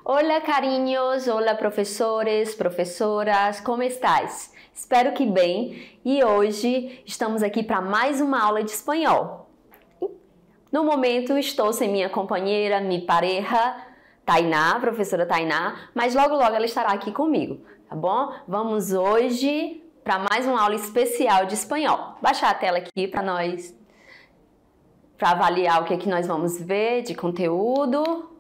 Hola carinhos, hola professores, professoras, como estás? Espero que bem e hoje estamos aqui para mais uma aula de espanhol. No momento estou sem minha companheira, minha pareja, Tainá, professora Tainá, mas logo ela estará aqui comigo, tá bom? Vamos hoje para mais uma aula especial de espanhol. Baixar a tela aqui para avaliar o que é que nós vamos ver de conteúdo.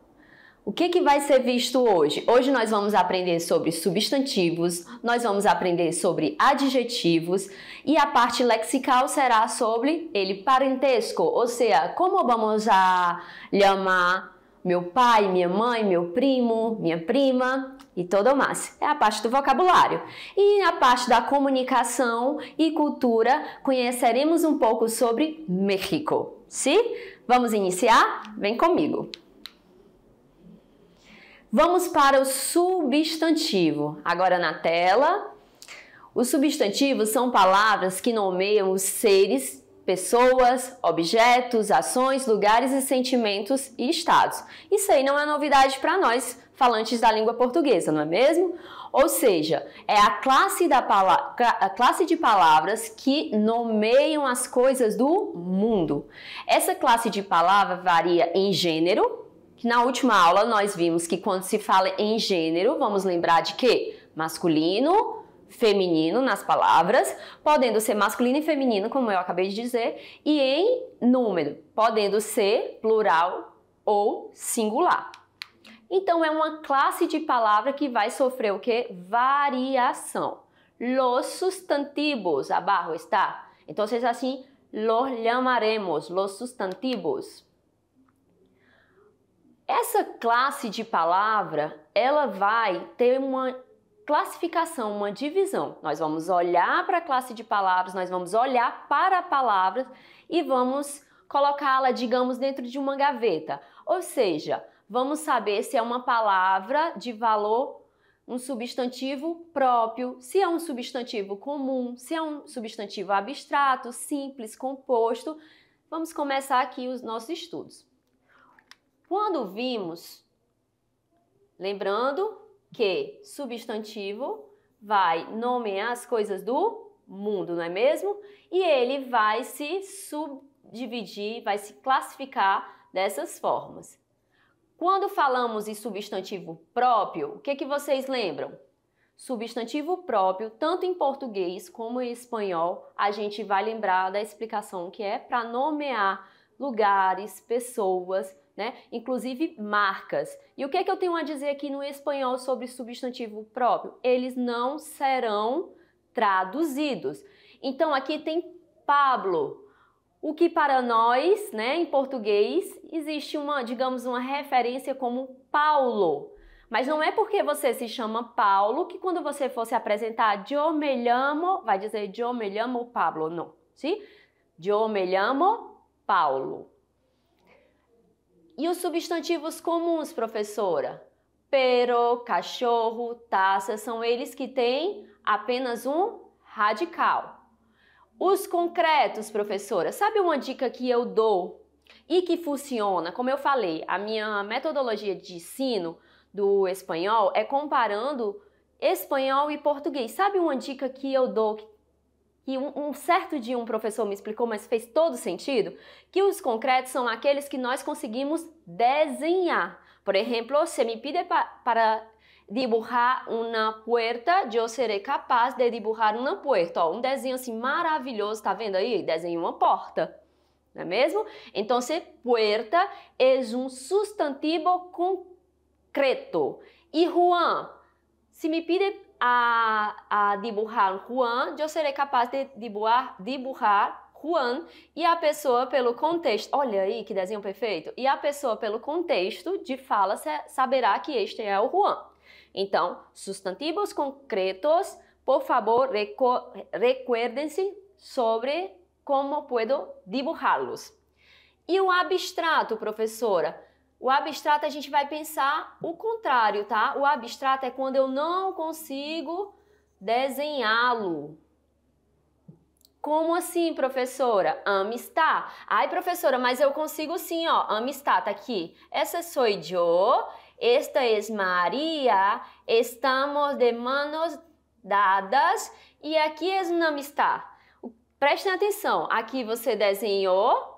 O que vai ser visto hoje? Hoje nós vamos aprender sobre substantivos, nós vamos aprender sobre adjetivos e a parte lexical será sobre el parentesco, ou seja, como vamos a chamar meu pai, minha mãe, meu primo, minha prima e todo mais. É a parte do vocabulário. E na parte da comunicação e cultura conheceremos um pouco sobre México. Sim? Vamos iniciar? Vem comigo. Vamos para o substantivo. Agora na tela. Os substantivos são palavras que nomeiam os seres, pessoas, objetos, ações, lugares e sentimentos e estados. Isso aí não é novidade para nós, falantes da língua portuguesa, não é mesmo? Ou seja, é a classe de palavras que nomeiam as coisas do mundo. Essa classe de palavra varia em gênero, que na última aula nós vimos que quando se fala em gênero, vamos lembrar de quê? Masculino, feminino nas palavras, podendo ser masculino e feminino, como eu acabei de dizer, e em número, podendo ser plural ou singular. Então, é uma classe de palavra que vai sofrer o quê? Variação. Los sustantivos, abaixo está. Então, assim, los llamaremos, los sustantivos. Essa classe de palavra, ela vai ter uma classificação, uma divisão. Nós vamos olhar para a classe de palavras, nós vamos olhar para palavras e vamos colocá-la, digamos, dentro de uma gaveta. Ou seja, vamos saber se é uma palavra de valor, um substantivo próprio, se é um substantivo comum, se é um substantivo abstrato, simples, composto. Vamos começar aqui os nossos estudos. Quando vimos, lembrando que substantivo vai nomear as coisas do mundo, não é mesmo? E ele vai se subdividir, vai se classificar dessas formas. Quando falamos em substantivo próprio, o que vocês lembram? Substantivo próprio, tanto em português como em espanhol, a gente vai lembrar da explicação que é para nomear lugares, pessoas, né? Inclusive marcas. E o que eu tenho a dizer aqui no espanhol sobre substantivo próprio? Eles não serão traduzidos. Então aqui tem Pablo, o que para nós, né, em português, existe digamos, uma referência como Paulo. Mas não é porque você se chama Paulo que quando você for se apresentar, yo me llamo, vai dizer yo me llamo Pablo, não. Sim? Yo me llamo Paulo. E os substantivos comuns, professora? Pero, cachorro, taça, são eles que têm apenas um radical. Os concretos, professora, sabe uma dica que eu dou e que funciona? Como eu falei, a minha metodologia de ensino do espanhol é comparando espanhol e português. Sabe uma dica que eu dou que um certo dia um professor me explicou, mas fez todo sentido, que os concretos são aqueles que nós conseguimos desenhar. Por exemplo, se me pide para dibujar uma puerta, eu serei capaz de dibujar uma puerta. Ó, um desenho assim maravilhoso, tá vendo aí? Desenho uma porta, não é mesmo? Então, puerta é um substantivo concreto. E Juan, se me pide a dibujar Juan, eu serei capaz de dibujar Juan e a pessoa pelo contexto, olha aí que desenho perfeito, e a pessoa pelo contexto de fala saberá que este é o Juan. Então, substantivos concretos, por favor, recuerden-se sobre como puedo dibujá-los. E o abstrato, professora? O abstrato a gente vai pensar o contrário, tá? O abstrato é quando eu não consigo desenhá-lo. Como assim, professora? Amistad. Ai, professora, mas eu consigo sim, ó. Amistad, tá aqui. Essa sou eu esta es María, estamos de manos dadas e aqui é uma amistad. Prestem atenção, aqui você desenhou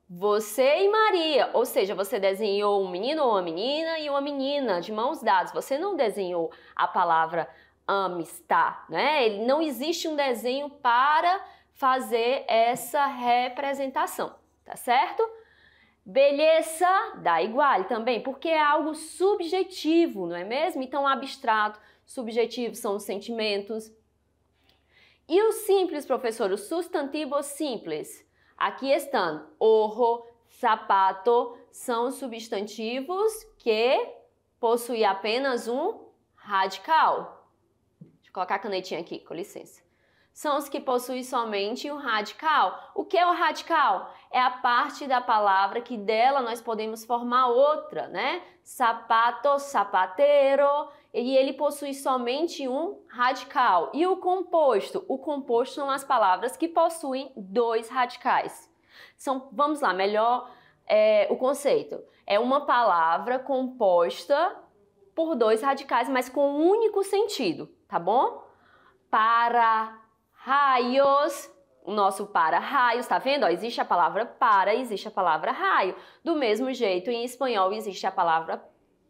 você e Maria, ou seja, você desenhou um menino ou uma menina e uma menina de mãos dadas. Você não desenhou a palavra amistad, né? Não existe um desenho para fazer essa representação, tá certo? Beleza dá igual também, porque é algo subjetivo, não é mesmo? Então, abstrato, subjetivo são os sentimentos. E o simples, professor, os substantivos simples? Aqui estão ojo, sapato, são substantivos que possuem apenas um radical. Deixa eu colocar a canetinha aqui, com licença. São os que possuem somente um radical. O que é o radical? É a parte da palavra que dela nós podemos formar outra, né? Sapato, sapatero, e ele possui somente um radical. E o composto? O composto são as palavras que possuem dois radicais. Vamos lá, melhor o conceito. É uma palavra composta por dois radicais, mas com um único sentido, tá bom? Para raios, o nosso para raios, tá vendo? Ó, existe a palavra para, existe a palavra raio. Do mesmo jeito, em espanhol existe a palavra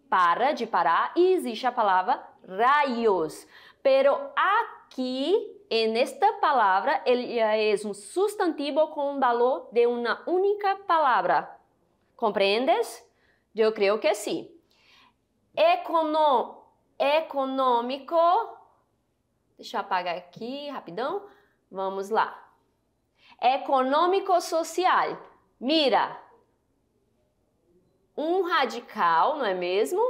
para, de parar, e existe a palavra rayos. Pero aqui, en esta palavra, ele é um substantivo com um valor de uma única palavra. Compreendes? Eu creio que sim. Econômico. Deixa eu apagar aqui, rapidão. Vamos lá. Econômico-social. Mira, um radical, não é mesmo?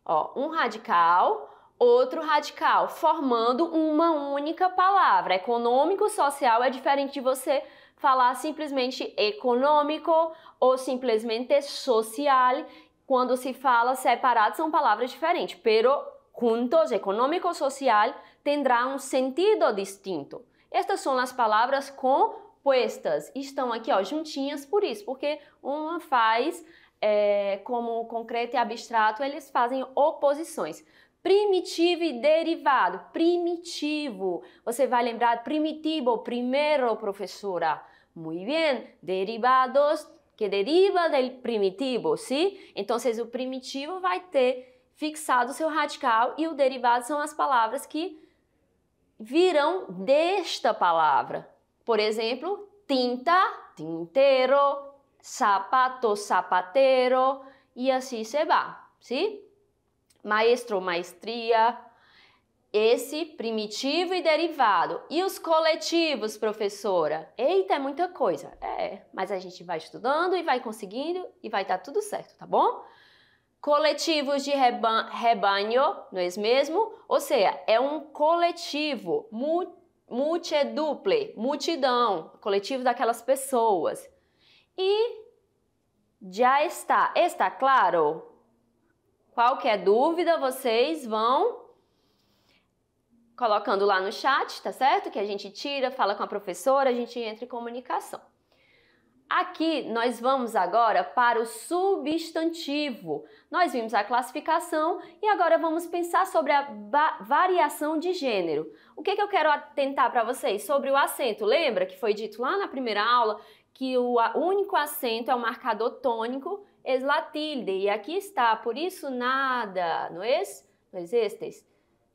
Ó, um radical, outro radical, formando uma única palavra. Econômico-social é diferente de você falar simplesmente econômico ou simplesmente social. Quando se fala separado, são palavras diferentes, pero juntos, econômico-social, tendrá um sentido distinto. Estas são as palavras compostas. Estão aqui, ó, juntinhas por isso, porque uma faz, como concreto e abstrato, eles fazem oposições. Primitivo e derivado. Primitivo. Você vai lembrar primitivo, primeiro, professora. Muito bem. Derivados, que deriva del primitivo, sim? Então, o primitivo vai ter fixado o seu radical e o derivado são as palavras que virão desta palavra. Por exemplo, tinta, tinteiro, sapato, sapatero e assim se vai, sim? Maestro, maestria, esse primitivo e derivado. E os coletivos, professora? Eita, é muita coisa. Mas a gente vai estudando e vai conseguindo e vai dar tudo certo, tá bom? Coletivos de rebanho, não é mesmo? Ou seja, é um coletivo, multiduple, multidão, coletivo daquelas pessoas. E já está claro? Qualquer dúvida, vocês vão colocando lá no chat, tá certo? Que a gente tira, fala com a professora, a gente entra em comunicação. Aqui nós vamos agora para o substantivo. Nós vimos a classificação e agora vamos pensar sobre a variação de gênero. O que eu quero atentar para vocês? Sobre o acento. Lembra que foi dito lá na primeira aula que o único acento é o marcador tônico, es la tilde. E aqui está, por isso nada, não é? Não existe,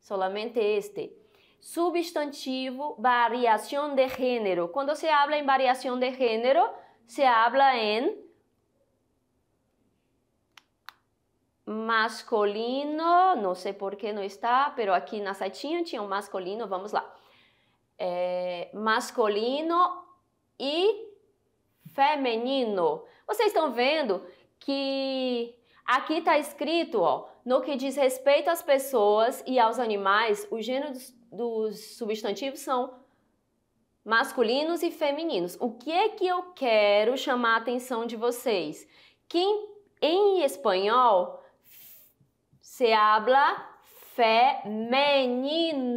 solamente este. Substantivo, variação de gênero. Quando se habla em variação de gênero, se habla em masculino, não sei por que não está, pero aqui na setinha tinha um masculino, vamos lá. Masculino e feminino. Vocês estão vendo que aqui está escrito, ó, no que diz respeito às pessoas e aos animais, os gêneros dos substantivos são masculinos e femininos. O que é que eu quero chamar a atenção de vocês? Que em espanhol se habla feminino.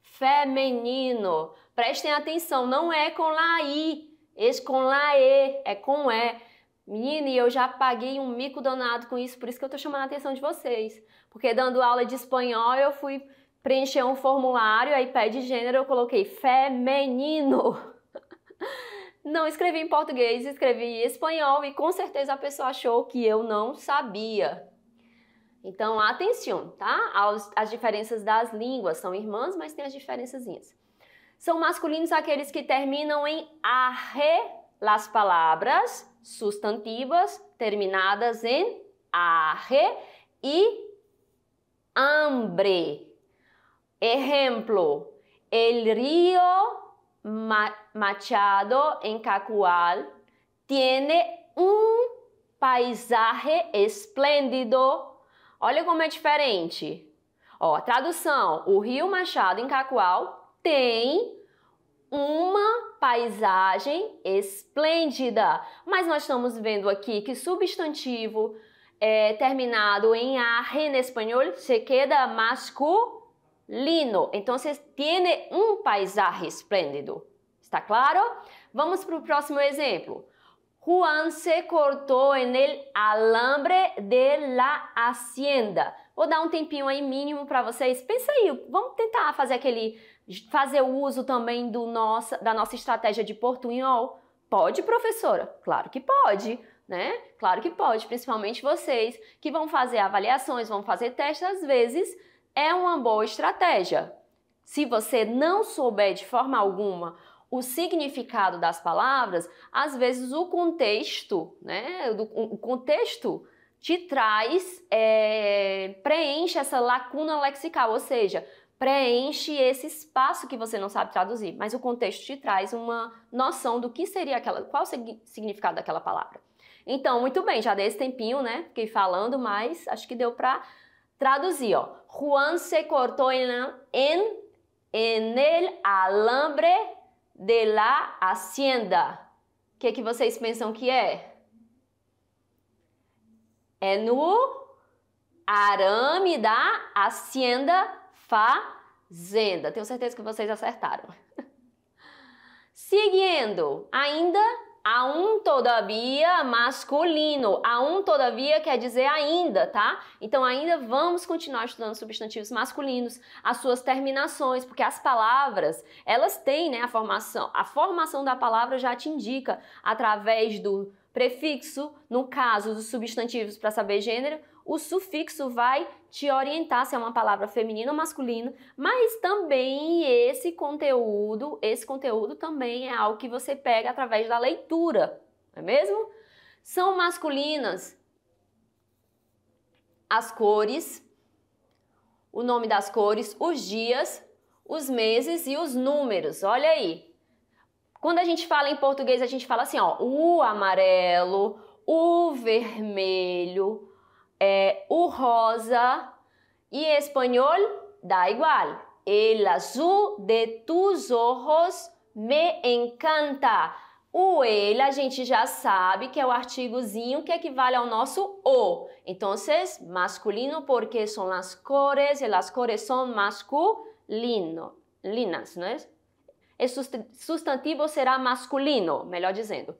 Feminino. Prestem atenção, não é com la i, é com la e, é com e. Menina, e eu já paguei um mico danado com isso, por isso que eu tô chamando a atenção de vocês. Porque dando aula de espanhol, eu fui preencher um formulário, aí pede gênero, eu coloquei feminino. Não escrevi em português, escrevi em espanhol e com certeza a pessoa achou que eu não sabia. Então, atenção, tá? As diferenças das línguas são irmãs, mas tem as diferençazinhas. São masculinos aqueles que terminam em arre, las palavras substantivas terminadas em arre e hambre. Exemplo, el río Machado en Cacoal tiene un paisaje esplêndido. Olha como é diferente. Ó, tradução, o rio Machado em Cacoal tem uma paisagem esplêndida. Mas nós estamos vendo aqui que substantivo terminado em arre em espanhol se queda masculino. Então, tiene un paisaje esplêndido. ¿Está claro? Vamos para o próximo exemplo. Juan se cortou en el alambre de la hacienda. Vou dar um tempinho aí mínimo para vocês. Pensa aí, vamos tentar fazer o uso também da nossa estratégia de portunhol. Pode, professora? Claro que pode, né? Claro que pode, principalmente vocês que vão fazer avaliações, vão fazer testes, às vezes é uma boa estratégia. Se você não souber de forma alguma o significado das palavras, às vezes o contexto, né? O contexto te traz, preenche essa lacuna lexical, ou seja, preenche esse espaço que você não sabe traduzir, mas o contexto te traz uma noção do que seria qual o significado daquela palavra. Então, muito bem, já dei esse tempinho, né? Fiquei falando, mas acho que deu para traduzir, ó. Juan se cortou en el alambre de la hacienda. O que vocês pensam que é? É no arame da hacienda, fazenda. Tenho certeza que vocês acertaram. Seguindo, ainda há um todavia masculino. Há um todavia quer dizer ainda, tá? Então ainda vamos continuar estudando substantivos masculinos, as suas terminações, porque as palavras, elas têm, né, a formação da palavra já te indica através do prefixo, no caso dos substantivos para saber gênero, o sufixo vai te orientar se é uma palavra feminina ou masculina, mas também esse conteúdo também é algo que você pega através da leitura, não é mesmo? São masculinas as cores, o nome das cores, os dias, os meses e os números, olha aí. Quando a gente fala em português, a gente fala assim, ó, o amarelo, o vermelho, o rosa, e em espanhol dá igual. El azul de tus ojos me encanta. O el a gente já sabe que é o artigozinho que equivale ao nosso o. Então, masculino porque são as cores e as cores são masculinas, né? O substantivo será masculino, melhor dizendo.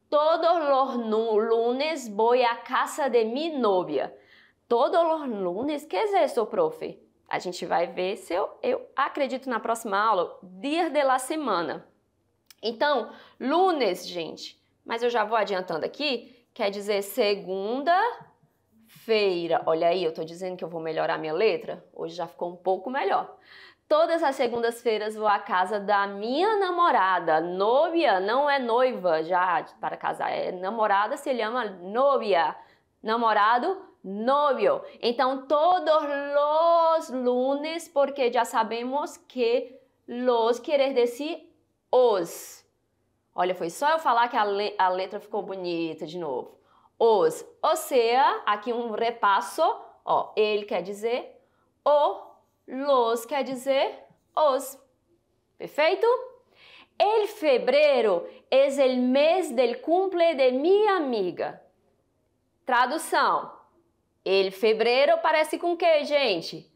Todos los lunes voy a casa de mi novia. Todos los lunes, que é isso, profe? A gente vai ver se eu acredito na próxima aula, dia de la semana. Então, lunes, gente, mas eu já vou adiantando aqui, quer dizer segunda-feira. Olha aí, eu tô dizendo que eu vou melhorar minha letra. Hoje já ficou um pouco melhor. Todas as segundas-feiras vou à casa da minha namorada. Novia não é noiva já para casar, é namorada, se chama novia. Namorado, novio. Então, todos los lunes, porque já sabemos que los quer dizer os. Olha, foi só eu falar que a letra ficou bonita de novo. Os. Ou seja, aqui um repasso. Ó, ele quer dizer o. Los quer dizer os. Perfeito? El febrero es el mes del cumple de mi amiga. Tradução. El febrero parece com o que, gente?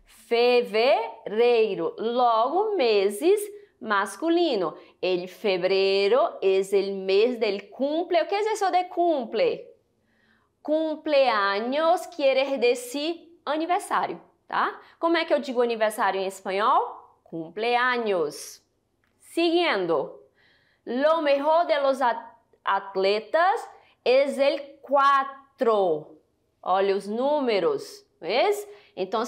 Fevereiro. Logo, meses masculino. El febrero es el mes del cumple. O que es eso de cumple? Cumpleaños quiere decir aniversário, tá? Como é que eu digo aniversário em espanhol? Cumpleaños. Siguiendo. Lo mejor de los atletas es el 4. Olha os números, ¿ves? Então,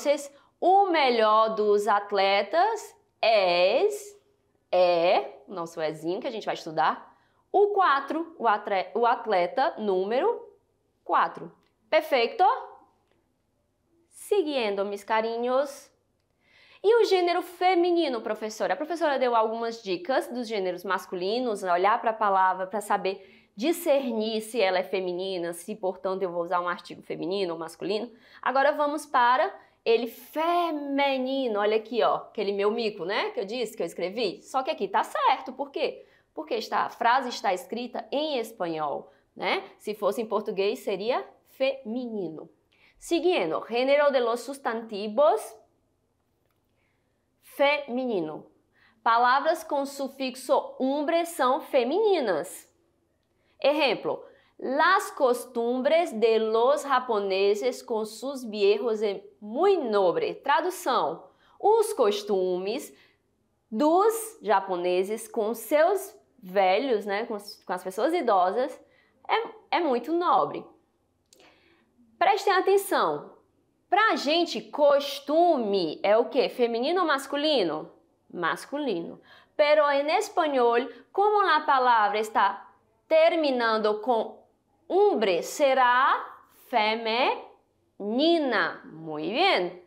o melhor dos atletas é nosso ezinho que a gente vai estudar, o 4, o atleta número 4. Perfeito? Seguindo, mis carinhos. E o gênero feminino, professora? A professora deu algumas dicas dos gêneros masculinos, olhar para a palavra para saber discernir se ela é feminina, se, portanto, eu vou usar um artigo feminino ou masculino. Agora vamos para ele feminino. Olha aqui, ó, aquele meu mico, né, que eu disse, que eu escrevi. Só que aqui tá certo. Por quê? Porque a frase está escrita em espanhol, né? Se fosse em português, seria feminino. Seguindo, gênero de los sustantivos, feminino. Palavras com sufixo umbre são femininas. Ejemplo, las costumbres de los japoneses con sus viejos é muy nobre. Tradução, os costumes dos japoneses com seus velhos, né, com as pessoas idosas, é muito nobre. Prestem atenção, pra gente costume é o que? Feminino ou masculino? Masculino. Pero en español, como a palavra está terminando com umbre, será feminina. Muito bem.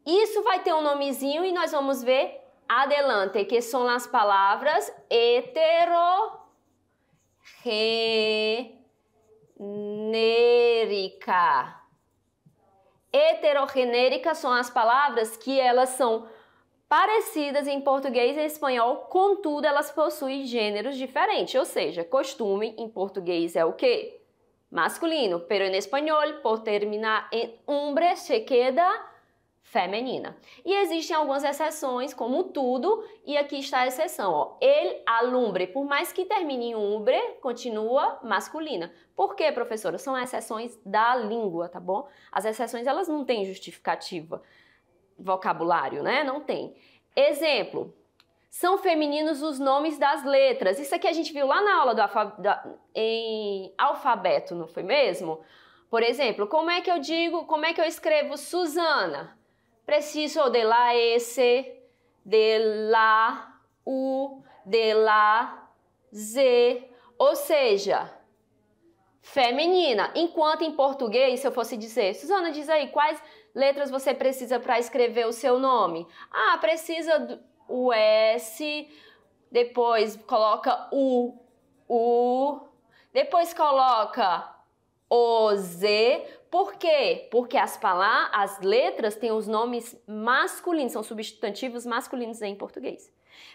Isso vai ter um nomezinho e nós vamos ver adelante, que são as palavras heterogenérica. Heterogenérica são as palavras que elas são parecidas em português e espanhol, contudo, elas possuem gêneros diferentes, ou seja, costume em português é o quê? Masculino, pero em espanhol, por terminar em umbre, se queda feminina. E existem algumas exceções, como tudo, e aqui está a exceção, ó. El alumbre, por mais que termine em umbre, continua masculina. Por quê, professora? São exceções da língua, tá bom? As exceções, elas não têm justificativa. Vocabulário, né? Não tem. Exemplo, são femininos os nomes das letras. Isso aqui a gente viu lá na aula em alfabeto, não foi mesmo? Por exemplo, como é que eu escrevo Susana? Preciso de la S, de la U, de la Z, ou seja, feminina. Enquanto em português, se eu fosse dizer, Susana, diz aí, quais letras você precisa para escrever o seu nome? Ah, precisa o S, depois coloca o U, depois coloca o Z. Por quê? Porque as letras têm os nomes masculinos, são substantivos masculinos em português.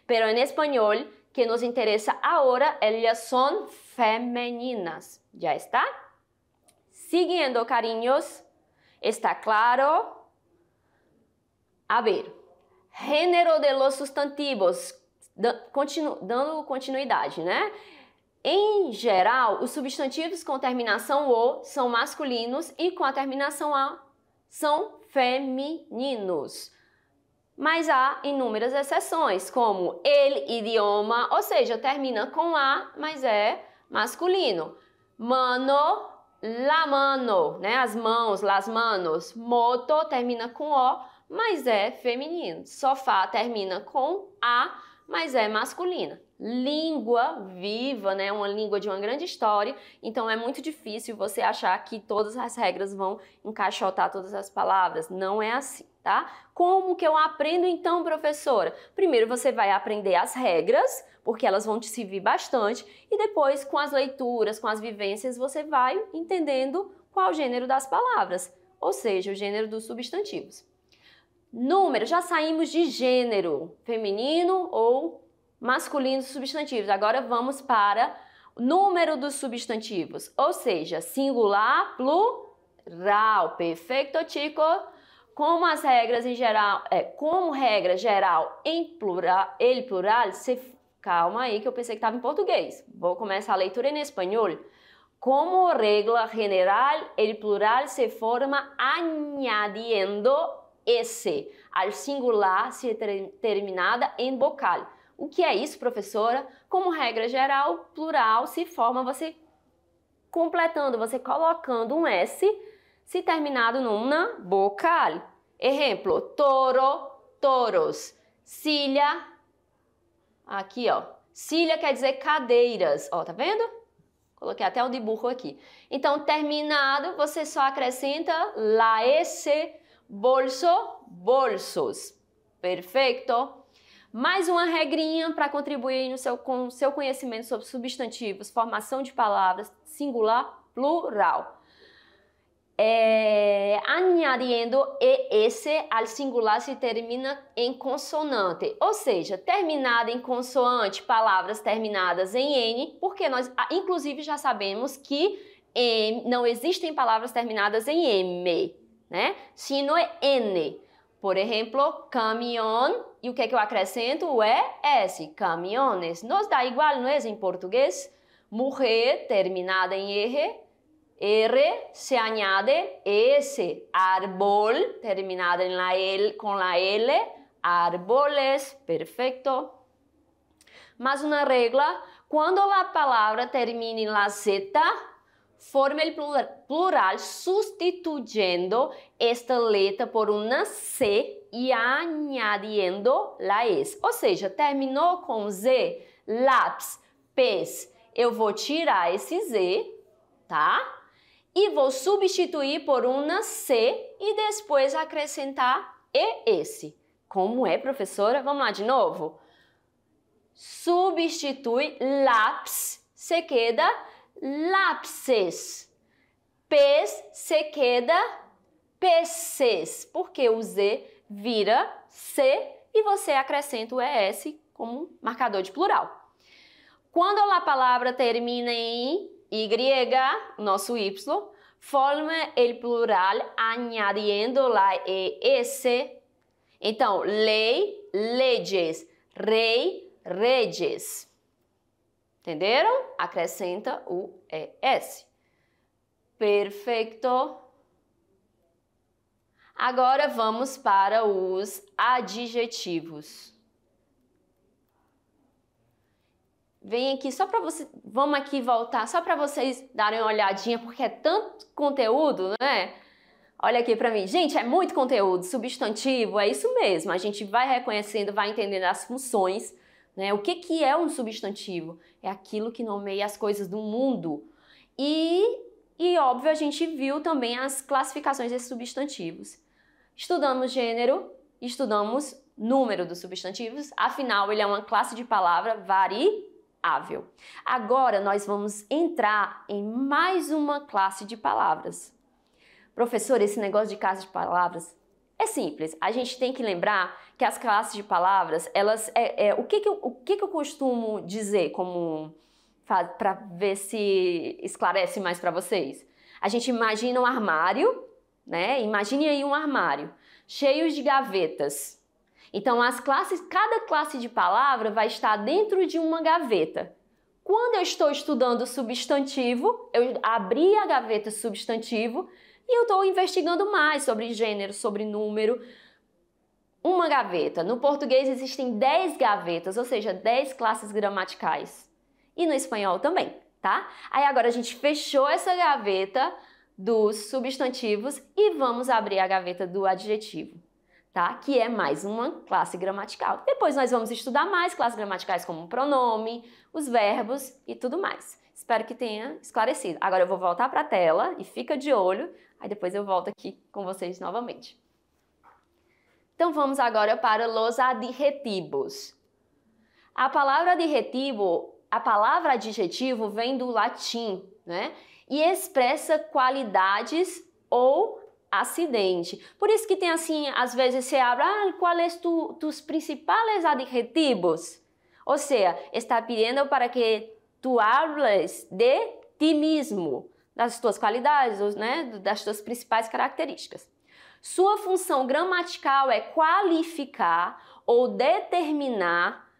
Pero en español, que nos interesa ahora, ellas son femeninas. ¿Ya está? Siguiendo, cariños. ¿Está claro? A ver, gênero de los sustantivos, dando continuidade, né? Em geral, os substantivos com terminação O são masculinos e com a terminação A são femininos. Mas há inúmeras exceções, como el idioma, ou seja, termina com A, mas é masculino. Mano, la mano, né? As mãos, las manos. Moto termina com O, mas é feminino. Sofá termina com A, mas é masculina. Língua viva, né? Uma língua de uma grande história, então é muito difícil você achar que todas as regras vão encaixotar todas as palavras. Não é assim, tá? Como que eu aprendo então, professora? Primeiro você vai aprender as regras, porque elas vão te servir bastante, e depois com as leituras, com as vivências, você vai entendendo qual o gênero das palavras, ou seja, o gênero dos substantivos. Número, já saímos de gênero, feminino ou masculino dos substantivos. Agora vamos para o número dos substantivos, ou seja, singular, plural. Perfeito, chicos? como as regras em geral, como regra geral em plural, el plural, calma aí que eu pensei que estava em português. Vou começar a leitura em espanhol. Como regla general, el plural se forma añadiendo esse al singular se terminada em vocal. O que é isso, professora? Como regra geral, plural se forma você completando, você colocando um S se terminado numa vocal. Exemplo, toro, toros. Silha, aqui ó, silha quer dizer cadeiras, ó, tá vendo? Coloquei até o dibujo aqui. Então, terminado, você só acrescenta la S, bolso, bolsos. Perfeito? Mais uma regrinha para contribuir com o seu conhecimento sobre substantivos, formação de palavras, singular, plural. Añadiendo ES al singular se termina em consonante, ou seja, terminada em consoante, palavras terminadas em N, porque nós, inclusive, já sabemos que não existem palavras terminadas em M, né? Sino é N. Por exemplo, caminhão, e o que é que eu acrescento? O ES, caminhones. Nos dá igual, não é em português? Mujer, terminada em R, se añade S. Árbol, terminada en la L, con la L, árboles, perfecto. Mas uma regla, quando a palavra termina em la Z, forma o plural sustituyendo esta letra por uma C e añadiendo la S. Ou seja, terminou com Z, lápis, pés, eu vou tirar esse Z, tá? E vou substituir por uma C e depois acrescentar ES. Como é, professora? Vamos lá de novo? Substitui lápis, se queda lápses. Pés, se queda peces, porque o Z vira C e você acrescenta o ES como marcador de plural. Quando a palavra termina em Y, nosso Y, forma o plural añadiendo la ES. Então, lei, leges, rei, reges. Entenderam? Acrescenta o ES. Perfeito. Agora vamos para os adjetivos. Vem aqui só para você, vamos aqui voltar só para vocês darem uma olhadinha, porque é tanto conteúdo, né? Olha aqui para mim. Gente, é muito conteúdo. Substantivo, é isso mesmo. A gente vai reconhecendo, vai entendendo as funções, né? O que é um substantivo? É aquilo que nomeia as coisas do mundo. E óbvio, a gente viu também as classificações desses substantivos. Estudamos gênero, estudamos número dos substantivos, afinal, ele é uma classe de palavra variável. Agora, nós vamos entrar em mais uma classe de palavras. Professor, esse negócio de classe de palavras é simples. A gente tem que lembrar que as classes de palavras, elas... o que eu costumo dizer como... para ver se esclarece mais para vocês? A gente imagina um armário, né? Imagine aí um armário cheio de gavetas. Então, cada classe de palavra vai estar dentro de uma gaveta. Quando eu estou estudando substantivo, eu abri a gaveta substantivo e eu estou investigando mais sobre gênero, sobre número. Uma gaveta. No português existem 10 gavetas, ou seja, 10 classes gramaticais. E no espanhol também, tá? Aí agora a gente fechou essa gaveta dos substantivos e vamos abrir a gaveta do adjetivo, tá? Que é mais uma classe gramatical. Depois nós vamos estudar mais classes gramaticais como o pronome, os verbos e tudo mais. Espero que tenha esclarecido. Agora eu vou voltar para a tela e fica de olho, aí depois eu volto aqui com vocês novamente. Então vamos agora para os adjetivos. A palavra adjetivo vem do latim, né? E expressa qualidades ou acidente. Por isso que tem assim, às vezes se abre, quais tus principais adjetivos? Ou seja, está pedindo para que tu hables de ti mesmo, das tuas qualidades, né? Das tuas principais características. Sua função gramatical é qualificar ou determinar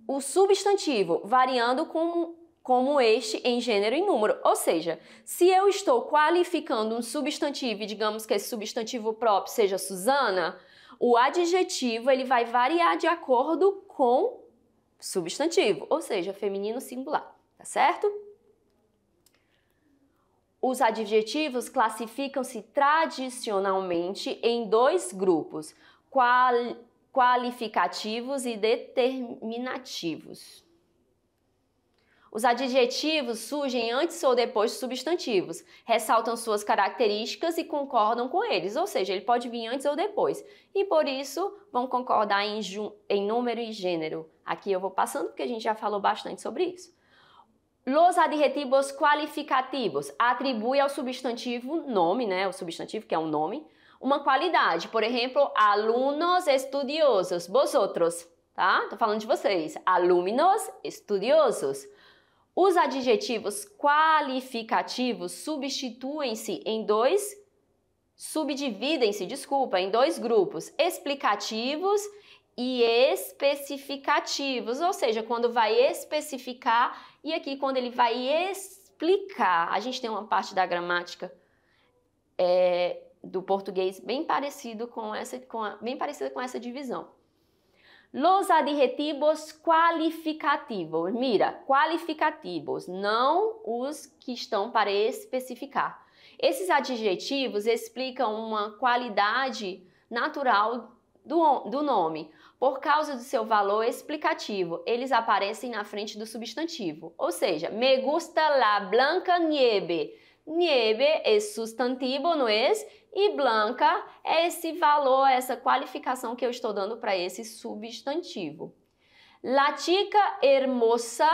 o substantivo, variando como este em gênero e número. Ou seja, se eu estou qualificando um substantivo e digamos que esse substantivo próprio seja Susana, o adjetivo ele vai variar de acordo com o substantivo, ou seja, feminino singular, tá certo? Os adjetivos classificam-se tradicionalmente em dois grupos, qualificativos e determinativos. Os adjetivos surgem antes ou depois dos substantivos, ressaltam suas características e concordam com eles, ou seja, ele pode vir antes ou depois, e por isso vão concordar em número e gênero. Aqui eu vou passando porque a gente já falou bastante sobre isso. Los adjetivos qualificativos atribui ao substantivo nome, né, o substantivo que é um nome, uma qualidade, por exemplo, alunos estudiosos, vosotros, tá? Tô falando de vocês, alumnos estudiosos. Os adjetivos qualificativos subdividem-se em dois grupos, explicativos e especificativos, ou seja, quando vai especificar e aqui quando ele vai explicar. A gente tem uma parte da gramática do português bem parecida com essa divisão. Los adjetivos qualificativos, mira, qualificativos, não os que estão para especificar. Esses adjetivos explicam uma qualidade natural do nome. Por causa do seu valor explicativo, eles aparecem na frente do substantivo. Ou seja, me gusta la blanca nieve. Nieve é substantivo, não é? E blanca é esse valor, essa qualificação que eu estou dando para esse substantivo. La chica hermosa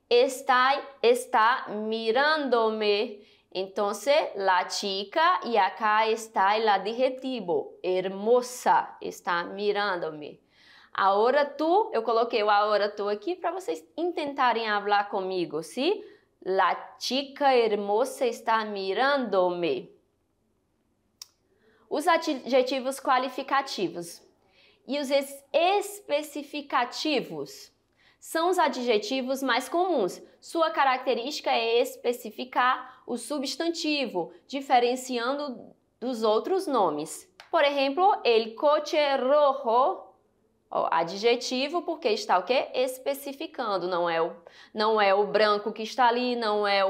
está mirándome. Então, la chica e acá está el adjetivo. Hermosa está mirándome. Ahora tú, eu coloquei o ahora tú aqui para vocês intentarem falar comigo, ¿sí? La chica hermosa está mirándome. Os adjetivos qualificativos e os especificativos são os adjetivos mais comuns. Sua característica é especificar o substantivo, diferenciando dos outros nomes. Por exemplo, el coche rojo, adjetivo, porque está o quê? Especificando, não é o branco que está ali, não é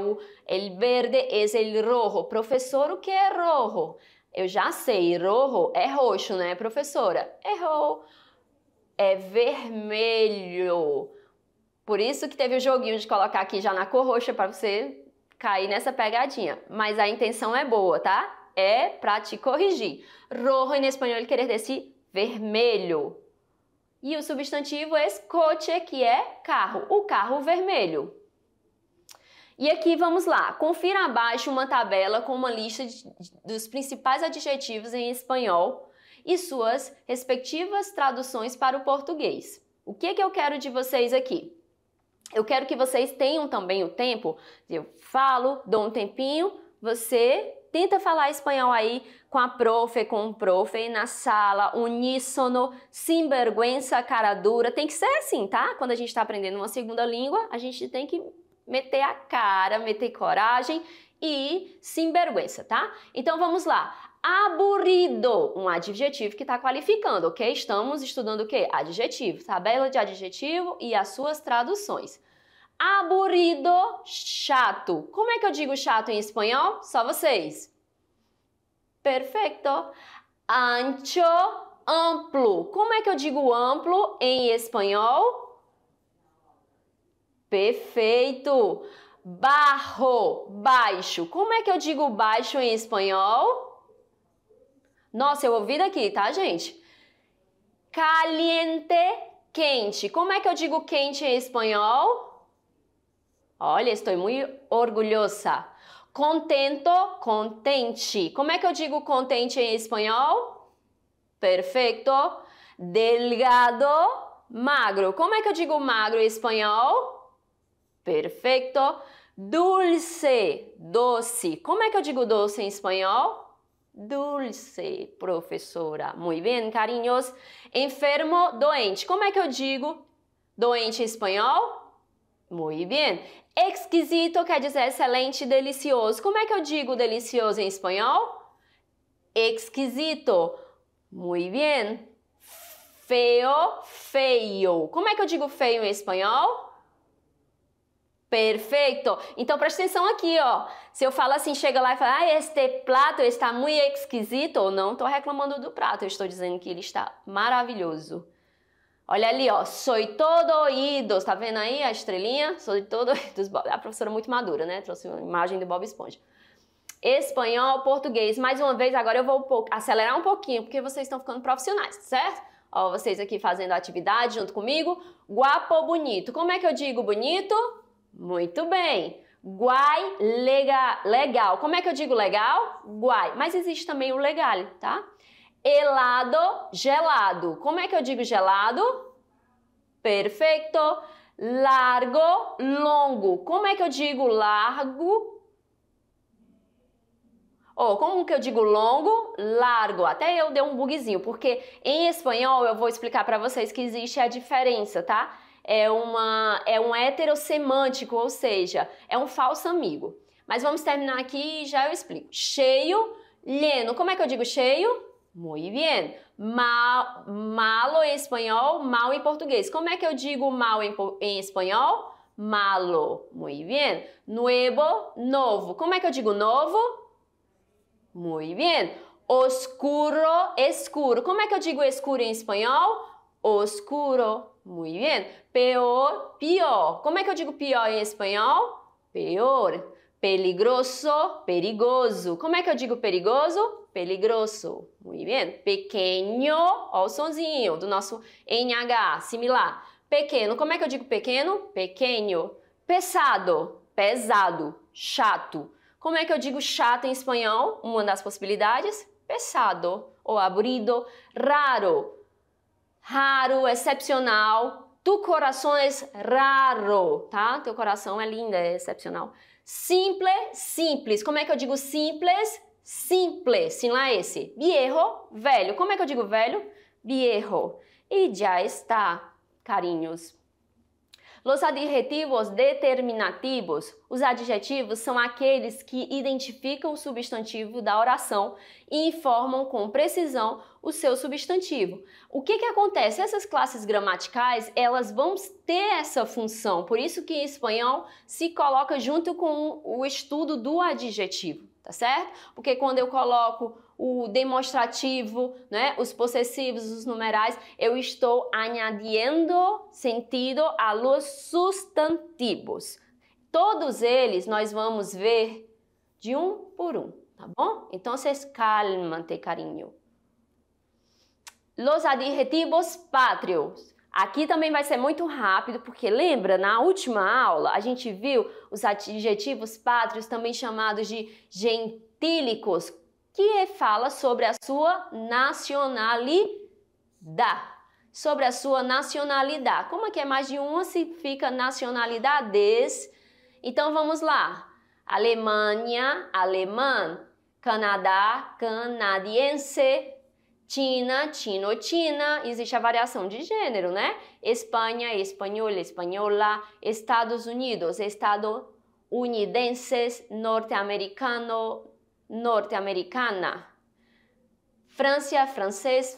el verde, es el rojo. Professor, o que é rojo? Eu já sei, rojo é roxo, né, professora? Errou. É vermelho. Por isso que teve o joguinho de colocar aqui já na cor roxa para você cair nessa pegadinha. Mas a intenção é boa, tá? É para te corrigir. Rojo em espanhol quer dizer vermelho. E o substantivo é coche, que é carro. O carro vermelho. E aqui vamos lá, confira abaixo uma tabela com uma lista dos principais adjetivos em espanhol e suas respectivas traduções para o português. O que eu quero de vocês aqui? Eu quero que vocês tenham também o tempo, eu falo, dou um tempinho, você tenta falar espanhol aí com com o profe, na sala, uníssono, sem vergüenza, cara dura, tem que ser assim, tá? Quando a gente está aprendendo uma segunda língua, a gente tem que meter a cara, meter coragem e sem vergüenza, tá? Então vamos lá. Aburrido, um adjetivo que está qualificando, ok? Estamos estudando o quê? Adjetivo, tabela de adjetivo e as suas traduções. Aburrido, chato. Como é que eu digo chato em espanhol? Só vocês. Perfeito. Ancho, amplo. Como é que eu digo amplo em espanhol? Perfeito! Bajo, baixo. Como é que eu digo baixo em espanhol? Nossa, eu ouvi daqui, tá, gente? Caliente, quente. Como é que eu digo quente em espanhol? Olha, estou muito orgulhosa. Contento, contente. Como é que eu digo contente em espanhol? Perfeito. Delgado, magro. Como é que eu digo magro em espanhol? Perfeito. Dulce, doce. Como é que eu digo doce em espanhol? dulce, professora. Muy bien, carinhos. Enfermo, doente. Como é que eu digo doente em espanhol? Muy bien. Exquisito quer dizer excelente, delicioso. Como é que eu digo delicioso em espanhol? Exquisito. Muy bien. Feo, feio. Como é que eu digo feio em espanhol? Perfeito. Então presta atenção aqui, ó. Se eu falo assim, chega lá e fala, este prato está muito exquisito, eu não estou reclamando do prato, eu estou dizendo que ele está maravilhoso. Olha ali, ó, soy todo oídos, tá vendo aí a estrelinha? Soy todo oídos. A professora é muito madura, né? Trouxe uma imagem do Bob Esponja. Espanhol, português. Mais uma vez, agora eu vou acelerar um pouquinho, porque vocês estão ficando profissionais, certo? Ó, vocês aqui fazendo a atividade junto comigo. Guapo, bonito. Como é que eu digo bonito? Muito bem. Guai, legal. Como é que eu digo legal? Guai. Mas existe também o legal, tá? Helado, gelado. Como é que eu digo gelado? Perfeito. Largo, longo. Como é que eu digo largo? Como que eu digo longo? Largo. Até eu dei um bugzinho, porque em espanhol eu vou explicar para vocês que existe a diferença, tá? É um heterossemântico, ou seja, é um falso amigo. Mas vamos terminar aqui e já eu explico. Cheio, lleno. Como é que eu digo cheio? Muy bien. Malo em espanhol, mal em português. Como é que eu digo mal em espanhol? Malo. Muy bien. Nuevo, novo. Como é que eu digo novo? Muy bien. Oscuro, escuro. Como é que eu digo escuro em espanhol? Oscuro. Muy bien. Peor, pior. Como é que eu digo pior em espanhol? Peor. Peligroso, perigoso. Como é que eu digo perigoso? Peligroso. Muy bien. Pequeno, ó o sonzinho do nosso NH, similar. Pequeno. Como é que eu digo pequeno? Pequeno. Pesado, pesado. Chato. Como é que eu digo chato em espanhol? Uma das possibilidades, pesado ou aburrido. Raro, raro, excepcional. Tu coração é raro, tá? Teu coração é lindo, é excepcional. Simple, simples. Como é que eu digo simples? Simple, sin la S. Viejo, velho. Como é que eu digo velho? Viejo. E já está, carinhos. Los adjetivos determinativos. Os adjetivos são aqueles que identificam o substantivo da oração e informam com precisão o seu substantivo. O que acontece? Essas classes gramaticais, elas vão ter essa função, por isso que em espanhol se coloca junto com o estudo do adjetivo, tá certo? Porque quando eu coloco o demonstrativo, né, os possessivos, os numerais, eu estou añadiendo sentido a los sustantivos. Todos eles nós vamos ver de um por um, tá bom? Então, cálmate, carinho. Los adjetivos pátrios. Aqui também vai ser muito rápido, porque lembra, na última aula, a gente viu os adjetivos pátrios, também chamados de gentílicos, que fala sobre a sua nacionalidade. Sobre a sua nacionalidade. Como aqui é mais de uma, significa nacionalidades. Então vamos lá. Alemanha, alemã. Canadá, canadiense. China, chino-china. Existe a variação de gênero, né? Espanha, espanhol, espanhola. Estados Unidos, estadunidenses. Norte-americano, norte-americana. França, francês,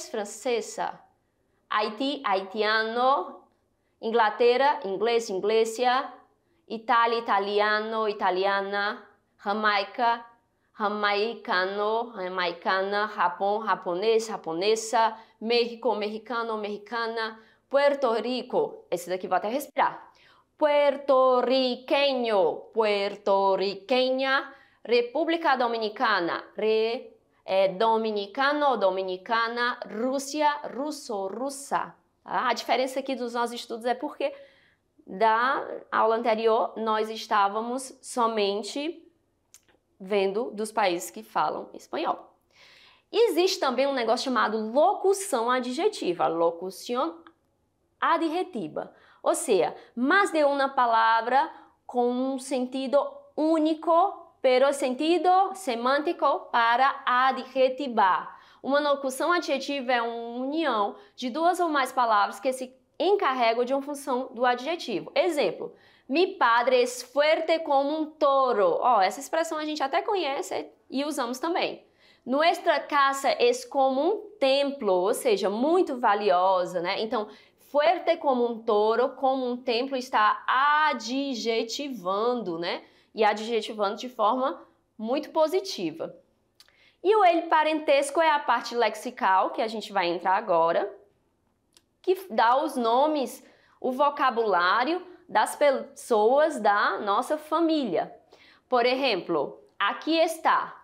francesa. Haiti, haitiano. Inglaterra, inglês, inglésia. Itália, italiano, italiana. Jamaica, jamaicano, jamaicana. Japão, japonês, japonesa. México, mexicano, mexicana. Puerto Rico, esse daqui vou até respirar. Puertorriqueño, puertorriqueña. República Dominicana, dominicano, dominicana. Rússia, russo, russa. A diferença aqui dos nossos estudos é porque da aula anterior nós estávamos somente vendo dos países que falam espanhol. Existe também um negócio chamado locução adjetiva, locução adjetiva. Ou seja, mais de uma palavra com um sentido único pero sentido semântico para adjetivar. Uma locução adjetiva é uma união de duas ou mais palavras que se encarregam de uma função do adjetivo. Exemplo, mi padre es fuerte como un toro. Essa expressão a gente até conhece e usamos também. Nuestra casa es como um templo, ou seja, muito valiosa, né? Então, fuerte como um toro, como um templo, está adjetivando, né? E adjetivando de forma muito positiva. E o ele parentesco é a parte lexical que a gente vai entrar agora, que dá os nomes, o vocabulário das pessoas da nossa família. Por exemplo, aqui está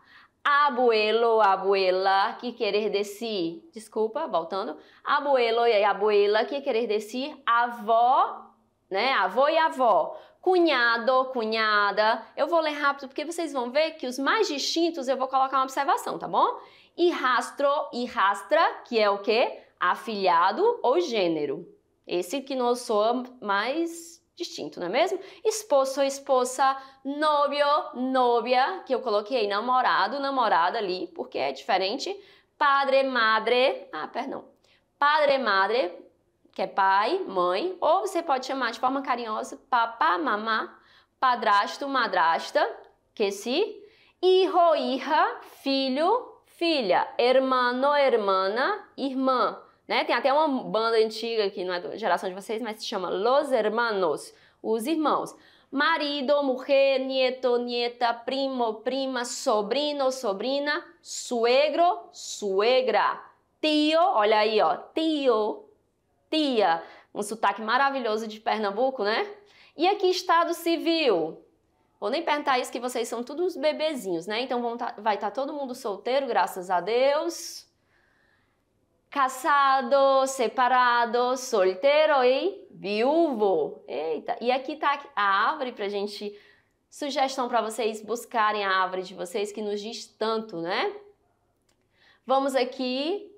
abuelo, abuela, que quer dizer, desculpa, voltando, abuelo e abuela, que quer dizer avó, né? Avô e avó. Cunhado, cunhada. Eu vou ler rápido porque vocês vão ver que os mais distintos eu vou colocar uma observação, tá bom? Hijastro e rastra, que é o quê? Afilhado ou gênero. Esse que nos soa mais distinto, não é mesmo? Esposo, esposa, novio, novia, que eu coloquei namorado, namorada ali, porque é diferente. Padre, madre, padre, madre, que é pai, mãe, ou você pode chamar de forma carinhosa papá, mamá, padrasto, madrasta, que se, hijo, hija, filho, filha, hermano, hermana, irmã, né? Tem até uma banda antiga que não é da geração de vocês, mas se chama Los Hermanos, os irmãos. Marido, mulher, nieto, nieta, primo, prima, sobrino, sobrina, suegro, suegra, tio, olha aí, ó, tio, tia, um sotaque maravilhoso de Pernambuco, né? E aqui, Estado Civil. Vou nem perguntar isso, que vocês são todos bebezinhos, né? Então vai estar todo mundo solteiro, graças a Deus. Casado, separado, solteiro e viúvo. Eita, e aqui tá a árvore pra gente... Sugestão para vocês buscarem a árvore de vocês, que nos diz tanto, né? Vamos aqui,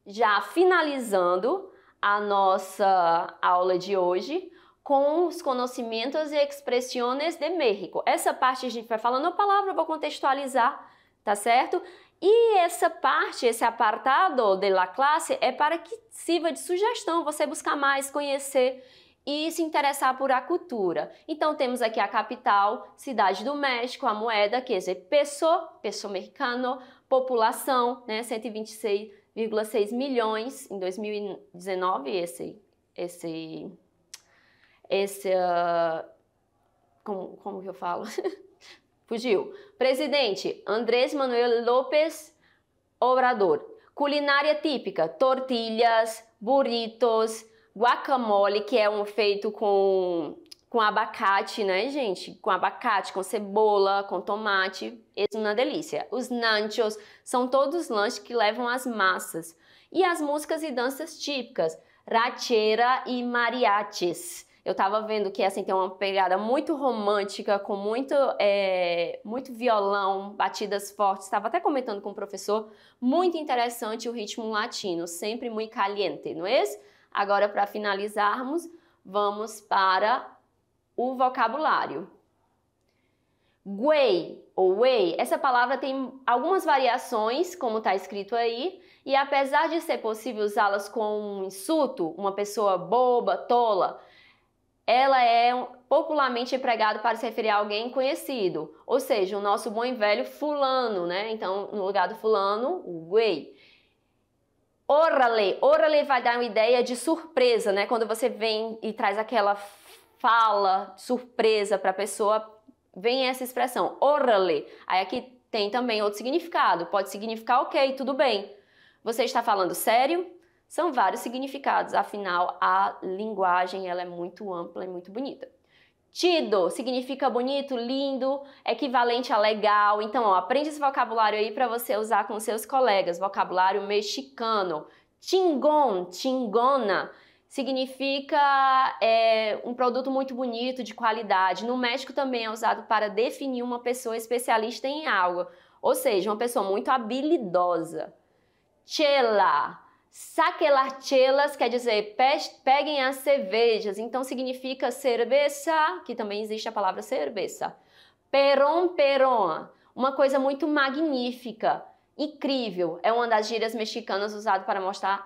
já finalizando a nossa aula de hoje com os conhecimentos e expressões de México. Essa parte a gente vai falando a palavra, eu vou contextualizar, tá certo? E essa parte, esse apartado da classe é para que sirva de sugestão, você buscar mais, conhecer e se interessar por a cultura. Então temos aqui a capital, Cidade do México, a moeda, que é peso mexicano, população, né, 126,6 milhões em 2019, como que eu falo? Fugiu. Presidente, Andrés Manuel López Obrador. Culinária típica, tortilhas, burritos, guacamole, que é um feito com abacate, né, gente? Com abacate, com cebola, com tomate. Isso é uma delícia. Os nachos são todos lanches que levam as massas. E as músicas e danças típicas, ranchera e mariachis. Eu tava vendo que assim tem uma pegada muito romântica, com muito violão, batidas fortes. Estava até comentando com o professor, muito interessante o ritmo latino, sempre muito caliente, não é isso? Agora, para finalizarmos, vamos para o vocabulário. Güey ou way, essa palavra tem algumas variações, como está escrito aí, e apesar de ser possível usá-las com um insulto, uma pessoa boba, tola, ela é popularmente empregada para se referir a alguém conhecido, ou seja, o nosso bom e velho fulano, né? Então, no lugar do fulano, o güey. Órale, órale vai dar uma ideia de surpresa, né? Quando você vem e traz aquela fala surpresa para a pessoa, vem essa expressão, órale. Aí aqui tem também outro significado, pode significar ok, tudo bem. Você está falando sério? São vários significados, afinal a linguagem ela é muito ampla e muito bonita. Chido significa bonito, lindo, equivalente a legal. Então, ó, aprende esse vocabulário aí para você usar com seus colegas. Vocabulário mexicano. Chingón, chingona, significa um produto muito bonito, de qualidade. No México também é usado para definir uma pessoa especialista em algo, ou seja, uma pessoa muito habilidosa. Chela, saque las chelas, quer dizer, peguem as cervejas, então significa cerveja, que também existe a palavra cerveja. Perón, perón. Uma coisa muito magnífica, incrível. É uma das gírias mexicanas usada para mostrar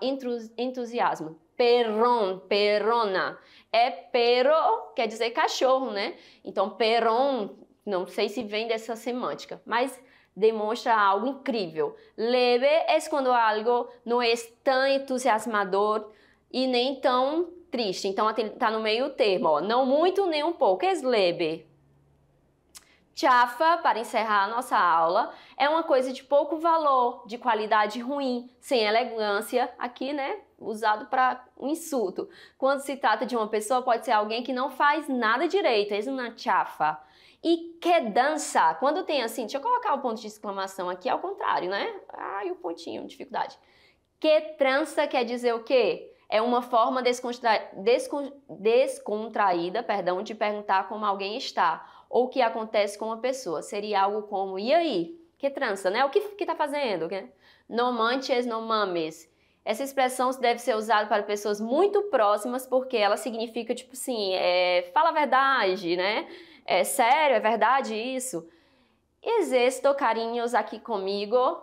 entusiasmo. Perón, perona. É pero, quer dizer cachorro, né? Então, perón, não sei se vem dessa semântica, mas demonstra algo incrível. Leve é quando algo não é tão entusiasmador e nem tão triste. Então, está no meio termo, ó. Não muito nem um pouco. É leve. Chafa, para encerrar a nossa aula, é uma coisa de pouco valor, de qualidade ruim, sem elegância, aqui, né, usado para um insulto. Quando se trata de uma pessoa, pode ser alguém que não faz nada direito, é uma chafa. E que dança, quando tem assim, deixa eu colocar o ponto de exclamação aqui, ao contrário, né? Ai, o pontinho, dificuldade. Que trança quer dizer o quê? É uma forma descontraída, perdão, de perguntar como alguém está ou o que acontece com uma pessoa. Seria algo como, e aí? Que trança, né? O que tá fazendo? No manches, no mames. Essa expressão deve ser usada para pessoas muito próximas porque ela significa, tipo assim, fala a verdade, né? É sério, é verdade isso? Exercito carinhos aqui comigo.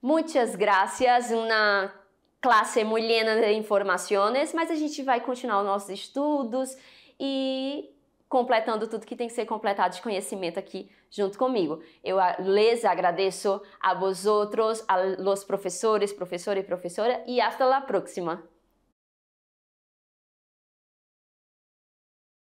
Muitas gracias, uma classe muito llena de informações, mas a gente vai continuar os nossos estudos e completando tudo que tem que ser completado de conhecimento aqui junto comigo. Eu les agradeço a vosotros, a los professores, professor e professora, e hasta la próxima.